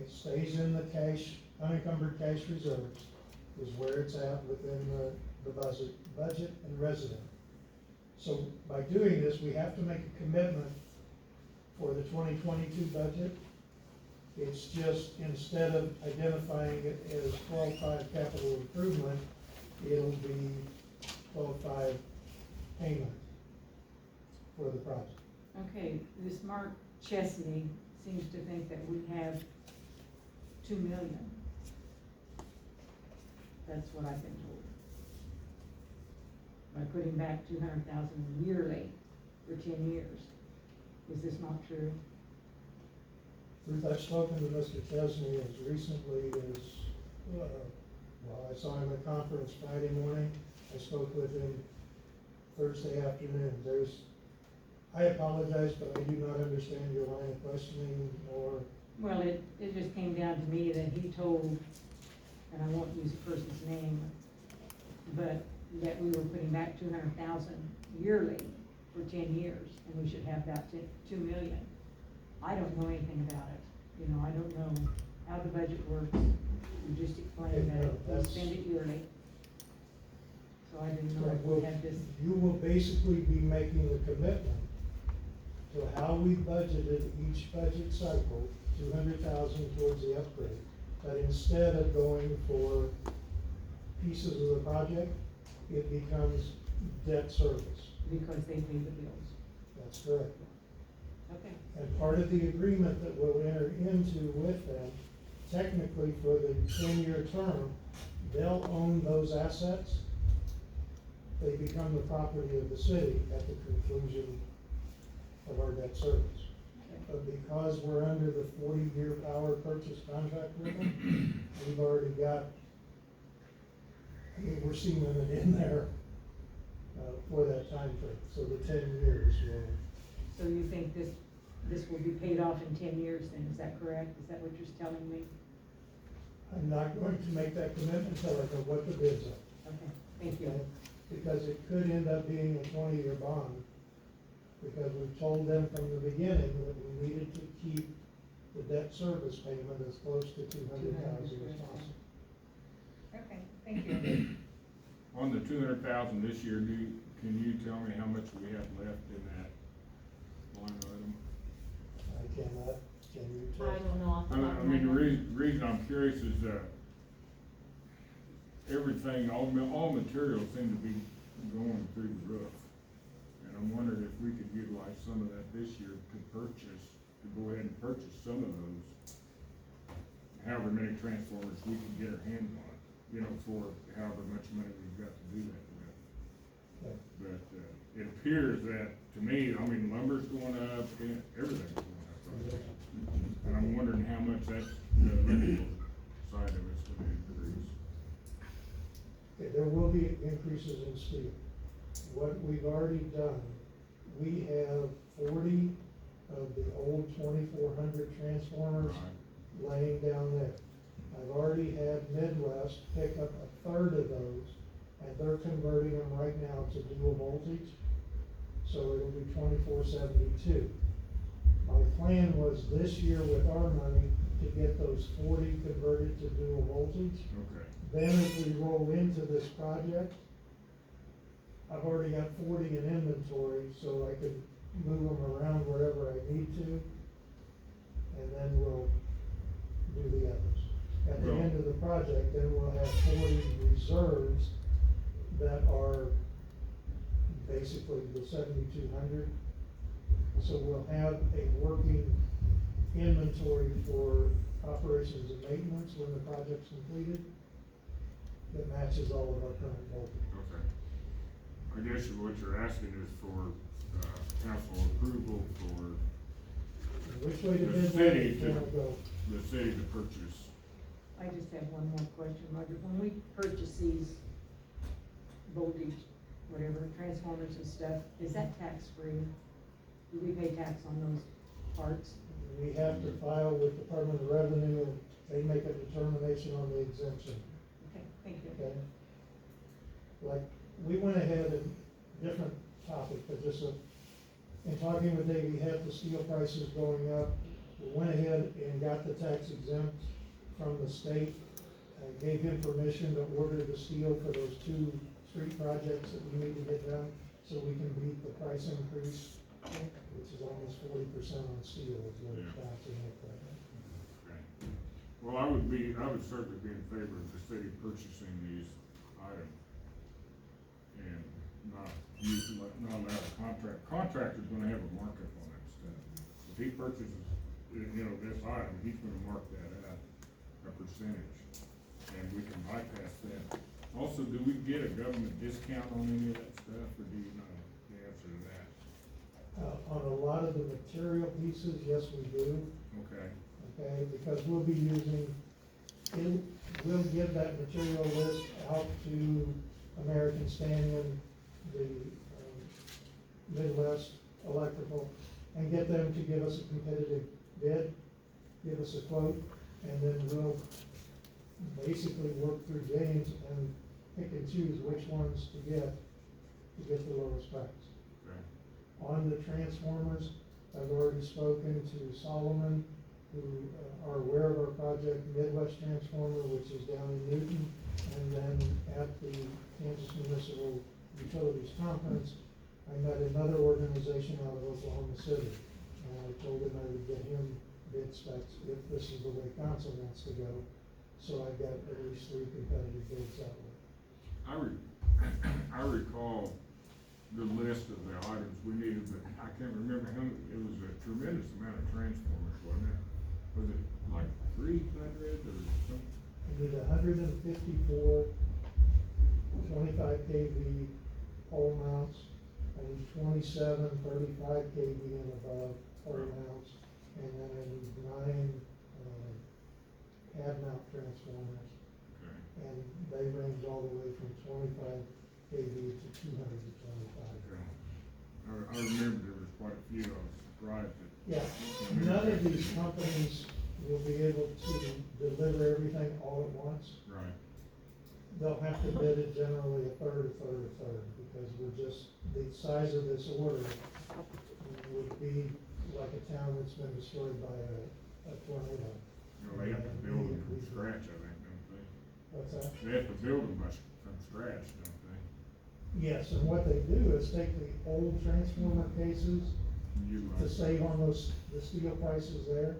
stays in the cash, unencumbered cash reserves, is where it's at within the budget and resident. So by doing this, we have to make a commitment for the 2022 budget. It's just, instead of identifying it as 12.5 capital improvement, it'll be 12.5 payment for the project. Okay, this Mark Chesney seems to think that we have 2 million. That's what I've been told. By putting back 200,000 yearly for 10 years. Is this not true? Ruth, I've spoken to Mr. Chesney as recently as, I saw him at a conference Friday morning. I spoke with him Thursday afternoon. I apologize, but I do not understand your line of questioning or. Well, it just came down to me that he told, and I won't use the person's name, but that we were putting back 200,000 yearly for 10 years, and we should have about 2 million. I don't know anything about it. You know, I don't know how the budget works. You just explained that we spend it yearly. So I didn't know if we had this. You will basically be making the commitment to how we budgeted each budget cycle, 200,000 towards the upgrade. But instead of going for pieces of the project, it becomes debt service. Because they pay the bills. That's correct. Okay. And part of the agreement that we'll enter into with them, technically for the 10-year term, they'll own those assets. They become the property of the city at the conclusion of our debt service. Okay. But because we're under the 40-year power purchase contract with them, we've already got, we're seeing it in there for that time frame. So the 10 years will. So you think this will be paid off in 10 years then, is that correct? Is that what you're telling me? I'm not going to make that commitment until I know what the bids are. Okay, thank you. Okay? Because it could end up being a 20-year bond, because we've told them from the beginning that we needed to keep the debt service payment as close to 200,000 as possible. Okay, thank you. On the 200,000 this year, can you tell me how much we have left in that line item? I cannot, can you tell? I don't know off the top I of my mean, the head. reason I'm curious is, everything, all materials seem to be going through the roof. And I'm wondering if we could utilize some of that this year to go ahead and purchase some of those, however many transformers we can get our hands on, you know, for however much money we've got to do that with. Okay. But, it appears that, to me, I mean, lumber's going up, and everything's going up right now. And I'm wondering how much that's, the electrical side of it's gonna increase. Okay, there will be increases in steel. What we've already done, we have 40 of the old 2400 transformers laying down there. I've already had Midwest pick up a third of those, and they're converting them right now to dual voltage. So it'll be 2472. My plan was this year with our money to get those 40 converted to dual voltage. Okay. Then as we roll into this project, I've already got 40 in inventory, so I could move them around wherever I need to. And then we'll do the others. At the Well- end of the project, then we'll have 40 reserves that are basically the 7200. So we'll have a working inventory for operations and maintenance when the project's completed that matches all of our current voltage. Okay. I guess what you're asking is for, council approval for Which way to The bid city you to- wanna go? the city to purchase. I just have one more question, Roger. When we purchase these voltage, whatever, transformers and stuff, is that tax-free? Do we pay tax on those parts? We have to file with Department of Revenue, and they make a determination on the exemption, Okay, thank you. okay? Like, we went ahead and, different topic, but just in talking with Dave, we had the steel prices going up. we went ahead and got the tax exempt from the state. Gave him permission to order the steel for those two street projects that we need to get done, so we can beat the price increase, which is almost 40% on steel, is what it's bouncing up right now. Okay. Well, I would certainly be in favor of the city purchasing these items and not allow a contractor's gonna have a markup on that stuff. If he purchases, this item, he's gonna mark that out, a percentage, and we can bypass that. Also, do we get a government discount on any of that stuff, or do you know the answer to that? On a lot of the material pieces, yes, we do, Okay, okay, because we'll give that material list out to American Standard, the Midwest Electrical, and get them to give us a competitive bid, give us a quote, and then we'll basically work through James and pick and choose which ones to get the lowest price. okay, On the transformers, I've already spoken to Solomon, who are aware of our project, Midwest Transformer, which is down in Newton, and then at the Kansas Municipal Utilities Conference, I met another organization out of Oklahoma City, and I told him I would get him bid specs if this is the way council wants to go, so I've got at least 3 competitive bids out there. I recall the list of the items we needed, but I can't remember how, it was a tremendous amount of transformers, wasn't it? Was it like 300 or something? We need 154 25 kV pole mounts, I need 27 35 kV and above pole mounts, and then I need 9 pad mount transformers, Okay, and they range all the way from 25 kV to 225. okay. I remember there was quite a few, I was surprised that. Yeah, none of these companies will be able to deliver everything all at once. Right, They'll have to bid it generally a third, because the size of this order would be like a town that's been destroyed by a tornado. they have to build them from scratch, I think, don't they? What's that? They have to build them from scratch, don't they? Yes, and what they do is take the old transformer cases to Utilize. save on the steel prices there,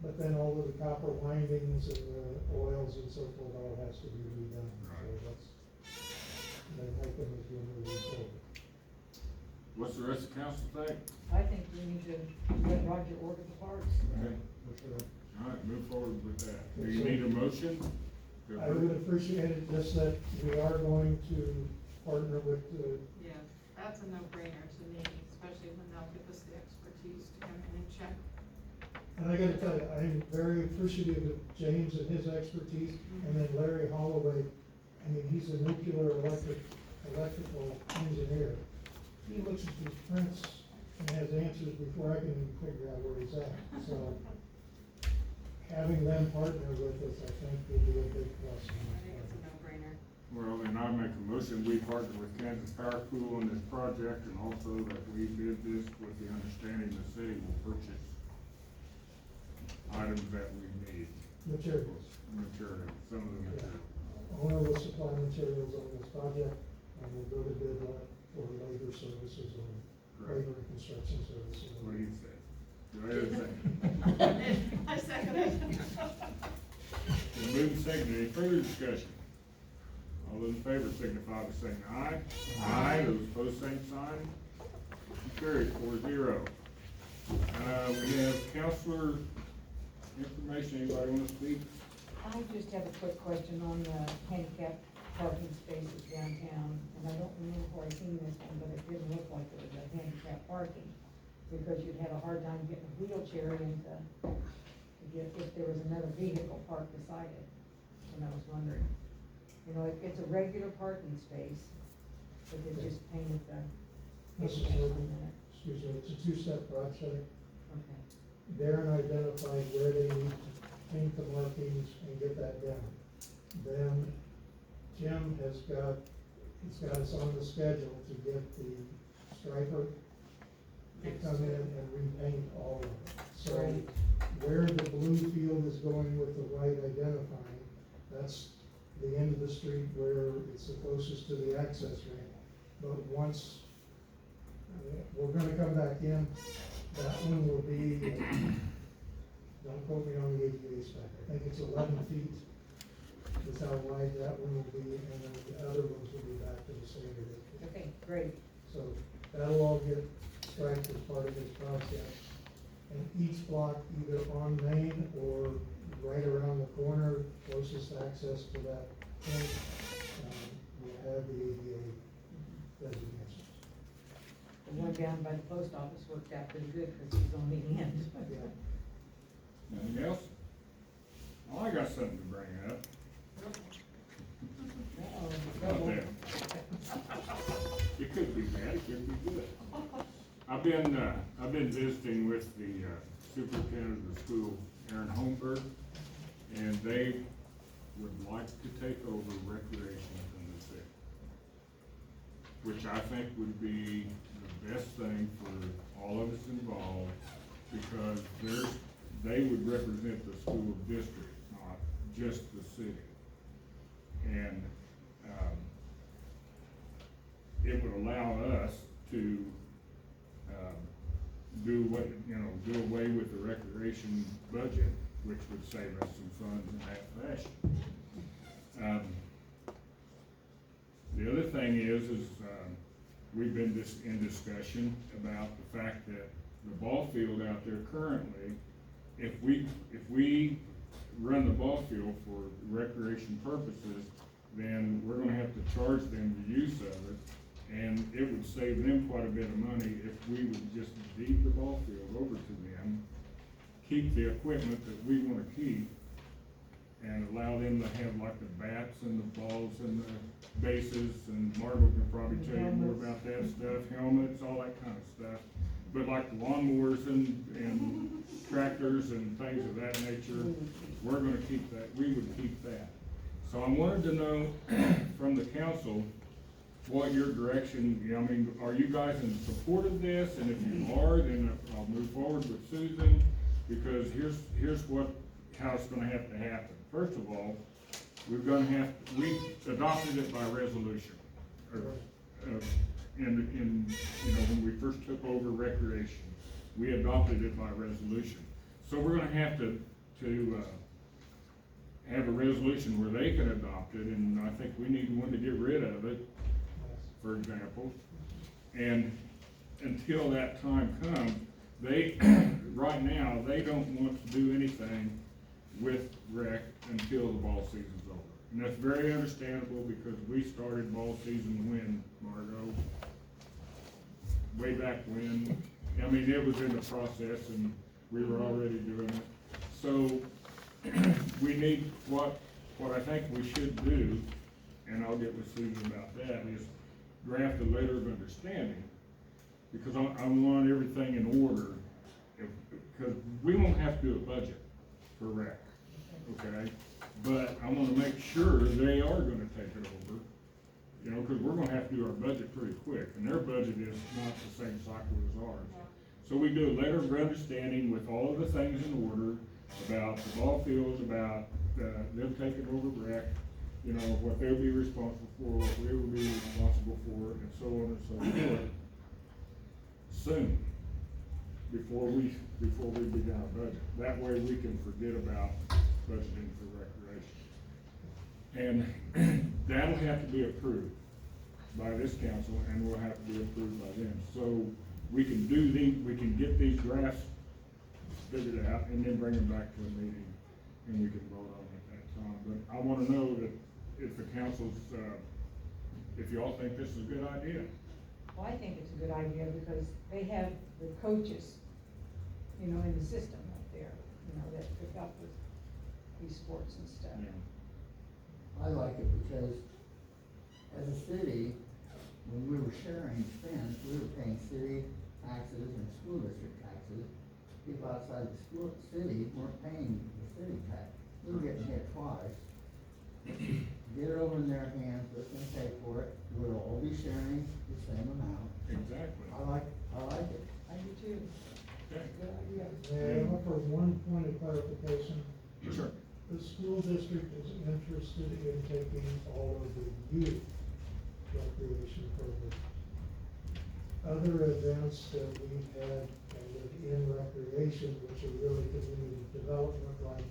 but then all of the copper windings and the oils and so forth all has to be redone. Right. So they make them as we move forward. What's the rest of council think? I think we need to let Roger order the parts. Okay. All right, move forward with that. Do you need a motion? to I would appreciate it just that we are going to partner with the, Yeah, that's a no-brainer to me, especially when they'll give us the expertise to come in and check. and I gotta tell you, I'm very appreciative of James and his expertise, and then Larry Holloway. I mean, he's a nuclear electrical engineer. He looks at these prints and has answers before I can even figure out where he's at, so having them partner with us, I think will be a big plus. I think it's a no-brainer. Well, then I make a motion, we partner with Kansas Power Pool on this project, and also that we did this with the understanding the city will purchase items that we need, Materials. some of the material. Owner will supply materials on this project, and we'll go to bid for labor services or labor and construction services. What do you say? Do I have a second? I second it. Been moved and seconded. Any further discussion? All those in favor signify by saying aye. Aye. Those opposed, same sign. Motion carried 4-0. We have counselor information. Anybody want to speak? I just have a quick question on the handicap parking spaces downtown, and I don't remember where I seen this one, but it didn't look like it was a handicap parking, because you'd have a hard time getting a wheelchair in to get, if there was another vehicle parked beside it, and I was wondering. It's a regular parking space, but they just painted the Mrs. handicap Morgan, on it. excuse me, it's a two-step project. Okay. Darren identified where they need to paint the markings and get that done. Then Jim he's got us on the schedule to get the striper to come in and repaint all of it. So Right. where the blue field is going with the white identifying, that's the end of the street where it's the closest to the access ramp. But once, we're gonna come back in, that one will be, don't quote me on the ADA spec, I think it's 11 feet is how wide that one will be, and then the other ones will be back to the standard. Okay, great. So that'll all get striped as part of this process. And each block, either on Main or right around the corner, closest access to that point, will have the ADA designations. The one down by the post office worked out pretty good, cause he's on the end. Yeah. Anything else? Well, I got something to bring up. Uh-oh, Not trouble. that. It could be bad, it could be good. I've been visiting with the superintendent of the school, Aaron Holmberg, and they would like to take over recreation from the city, which I think would be the best thing for all of us involved, because they would represent the school district, not just the city. And, it would allow us to, do away with the recreation budget, which would save us some funds in that fashion. The other thing is, we've been in discussion about the fact that the ball field out there currently, if we run the ball field for recreation purposes, then we're gonna have to charge them the use of it. And it would save them quite a bit of money if we would just deed the ball field over to them, keep the equipment that we wanna keep, and allow them to have like the bats and the balls and the bases, and Margot can probably tell you more about that stuff, helmets, all that kind of stuff. But like the lawnmowers and tractors and things of that nature, we're gonna keep that, we would keep that. So I wanted to know from the council what your direction, I mean, are you guys in support of this? And if you are, then I'll move forward with Susan, because here's how it's gonna have to happen. First of all, we adopted it by resolution. When we first took over recreation, we adopted it by resolution. So we're gonna have to have a resolution where they can adopt it, and I think we need one to get rid of it, for example. And until that time comes, right now, they don't want to do anything with rec until the ball season's over. And that's very understandable, because we started ball season when, Margot? Way back when, I mean, it was in the process and we were already doing it. So, we need, what I think we should do, and I'll get with Susan about that, is draft a letter of understanding, because I want everything in order, because we won't have to do a budget for rec, okay? But I wanna make sure they are gonna take it over, because we're gonna have to do our budget pretty quick, and their budget is not the same cycle as ours. So we do a letter of understanding with all of the things in order, about the ball fields, about them taking over rec, what they'll be responsible for, what we will be responsible for, and so on and so forth, soon, before we begin our budget. That way we can forget about budgeting for recreation. And that'll have to be approved by this council, and will have to be approved by them. So we can we can get these drafts figured out, and then bring them back to a meeting, and we can vote on it at that time. But I wanna know that if the council's, if y'all think this is a good idea. Well, I think it's a good idea, because they have the coaches, in the system up there, that pick up with these sports and stuff. Yeah. I like it because as a city, when we were sharing expense, we were paying city taxes and school district taxes. People outside the school city weren't paying the city tax. We were getting hit twice. Get it over in their hands, let them pay for it. We'll all be sharing the same amount. Exactly. I like it. I do too. Okay. Good idea. May I offer one point of clarification? Sure. The school district is interested in taking all of the youth recreation programs. Other events that we've had in recreation, which are really community development, like,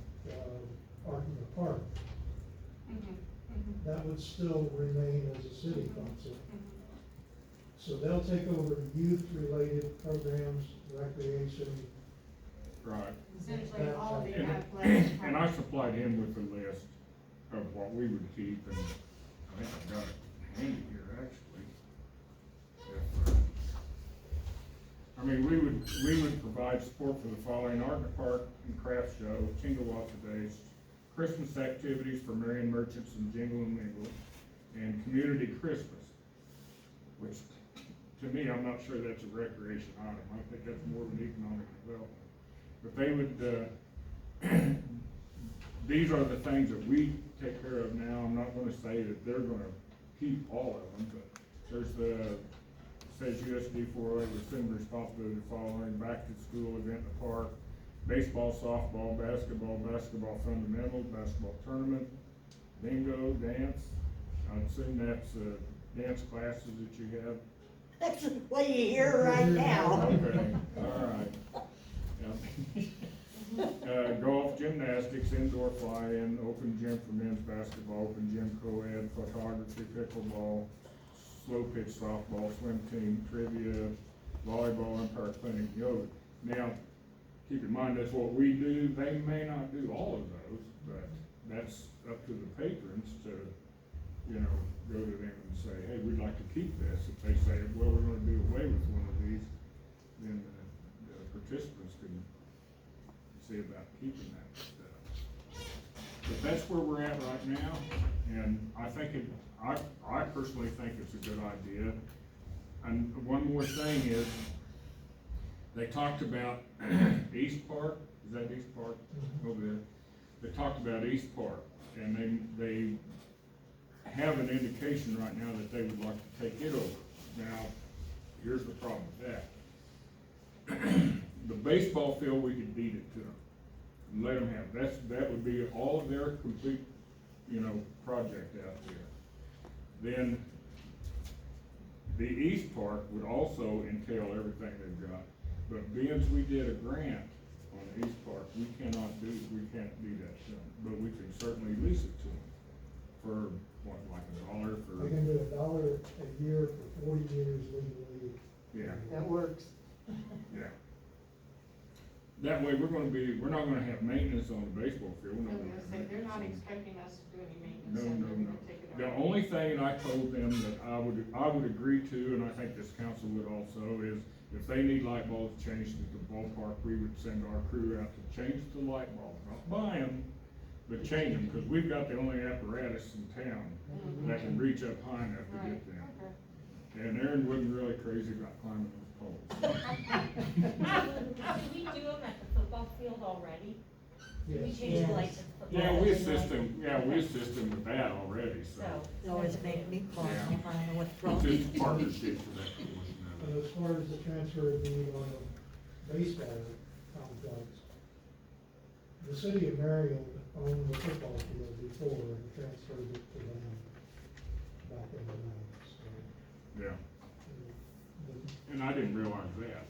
Art in the Park, that would still remain as a city concept. So they'll take over youth-related programs, recreation. Right. Essentially, all the And athletic. and I supplied him with a list of what we would keep, and I think I've got it handy here, actually. If, I mean, we would provide support for the following: Art in the Park and Craft Show, Chingawassa Days, Christmas activities for Marion merchants and Jingle and Mingle, and Community Christmas, which, to me, I'm not sure that's a recreation item. I think that's more of an economic development. But they would, these are the things that we take care of now. I'm not gonna say that they're gonna keep all of them, but there's the, says USD 408, assume responsibility following, back to school event in the park, baseball, softball, basketball fundamentals, basketball tournament, bingo, dance. I assume that's, dance classes that you have. That's what you hear right now. Okay, all right. Yeah. Golf, gymnastics, indoor fly-in, open gym for men's basketball, open gym co-ed, photography, pickleball, slow pitch softball, swim team, trivia, volleyball, umpire clinic, yoga. Now, keep in mind, that's what we do. They may not do all of those, but that's up to the patrons to, you know, go to them and say, hey, we'd like to keep this. If they say, well, we're gonna do away with one of these, then the participants can see about keeping that stuff. But that's where we're at right now, and I think I personally think it's a good idea. And one more thing is, they talked about East Park, is that East Park over there? They talked about East Park, and they have an indication right now that they would like to take it over. Now, here's the problem with that. The baseball field, we could deed it to them, and let them have, that would be all of their complete, you know, project out there. Then, the East Park would also entail everything they've got, but being we did a grant on East Park, we can't do that to them, but we can certainly lease it to them for, what, like $1 for? We can do $1 a year for 40 years legally. Yeah. That works. Yeah. That way, we're not gonna have maintenance on the baseball field. I was gonna say, they're not expecting us to do any maintenance, No, and no, they're no. gonna take it The over. only thing I told them that I would agree to, and I think this council would also, is if they need light bulbs changed at the ballpark, we would send our crew out to change the light bulbs, not buy them, but change them, because we've got the only apparatus in town that can reach up high enough to get them. Okay. And Aaron wasn't really crazy about climbing those poles. Did we do them at the football field already? Did we Yes. change the lights at the football? Yeah, we field? assist them with that already, so. So. Always make me call, Yeah. I don't know what's It's wrong. just partnership for that portion of And it. as far as the transfer of deed on the baseball complex, the city of Marion owned the football field before and transferred it to them back in the nineties, so. Yeah, the- and I didn't realize that,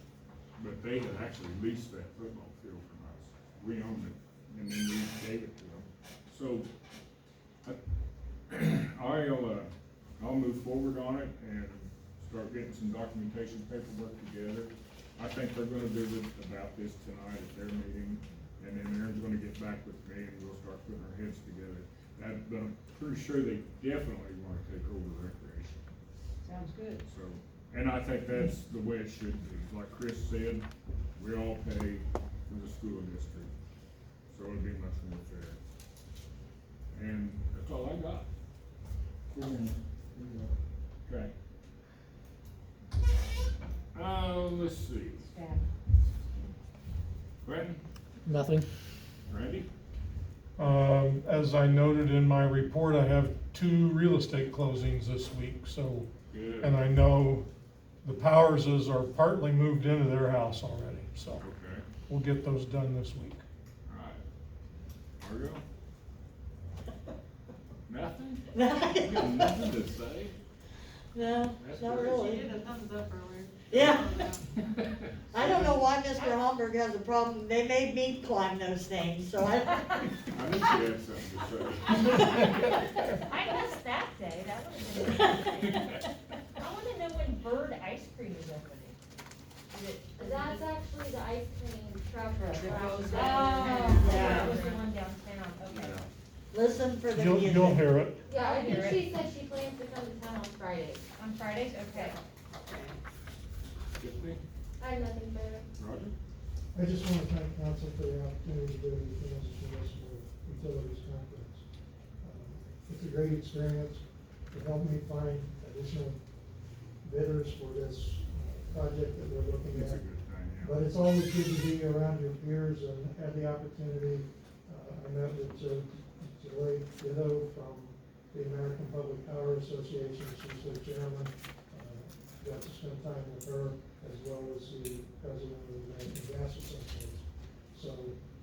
but they had actually leased that football field from us. We owned it, and then we gave it to them. So, I'll move forward on it and start getting some documentation paperwork together. I think they're gonna visit about this tonight at their meeting, and then Aaron's gonna get back with me and we'll start putting our heads together. But I'm pretty sure they definitely wanna take over recreation, Sounds good. so, and I think that's the way it should be. Like Chris said, we all pay for the school district, so it'd be much more fair. And that's all I got. Okay. Let's see. Staff. Quentin, Nothing. Randy? As I noted in my report, I have 2 real estate closings this week, so, Good. and I know the Powerses are partly moved into their house already, so. Okay. we'll get those done this week. Alright. Margo? Nothing? You got nothing to say? No, That's not great. She really. did a thumbs up earlier. Yeah. I don't know why Mr. Holmberg has a problem. They made me climb those things, so I. I knew she had something to say. I missed that day, that would've been interesting. I wanna know when Bird Ice Cream is opening. Is it? That's actually the ice cream truck. That goes Oh, down. Yeah. that was the one downtown, okay. Listen for the You'll music. hear it. Yeah, I I'll hear think it. she said she plans to come to town on Friday. On Fridays, okay. Tiffany? I have nothing further. Roger? I just want to thank council for the opportunity to go to the Kansas Municipal Utilities Conference. It's a great experience. It helped me find additional bidders for this project that we're looking It's a at. good thing, yeah. But it's always good to be around your peers and have the opportunity. I met with Joy Ditto from the American Public Power Association. She's their chairman. Got to spend time with her as well as the president of the American Gas Association. So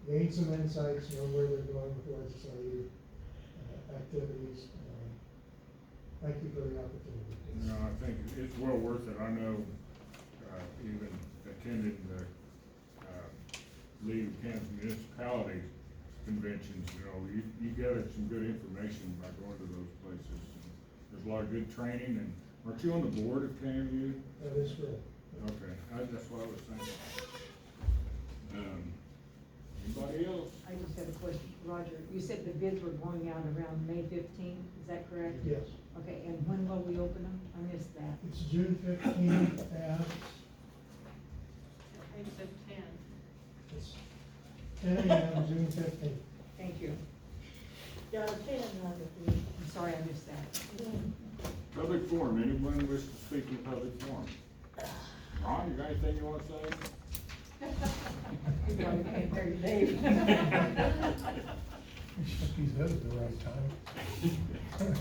gain some insights, know where they're going with legislative activities. Thank you for the opportunity. No, I think it's well worth it. I know, even attending the, League of Kansas Municipalities conventions, you gather some good information by going to those places. There's a lot of good training, and aren't you on the board of KMU? That is correct. Okay, that's what I was thinking. Anybody else? I just have a question, Roger, you said the bids were going out around May 15th, is that correct? Yes. Okay, and when will we open them? I missed that. It's June 15th at, I think it's 10. it's 10 a.m., June 15th. Thank you. Yeah, say another, please. I'm sorry I missed that. Public forum, anyone wish to speak in public forum? Ron, you got anything you wanna say? You probably can't hear Dave. He shook his head at the right time.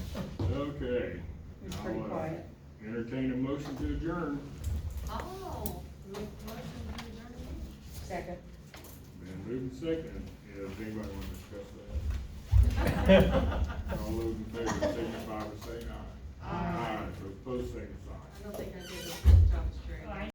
Okay. It's pretty I'll, quiet. Entertain a motion to adjourn. Oh, make motion to adjourn. Second. Been moved and seconded. Does anybody want to discuss that? All those in favor signify by saying aye. Aye. Those opposed, same sign. I don't think I did a good job straight.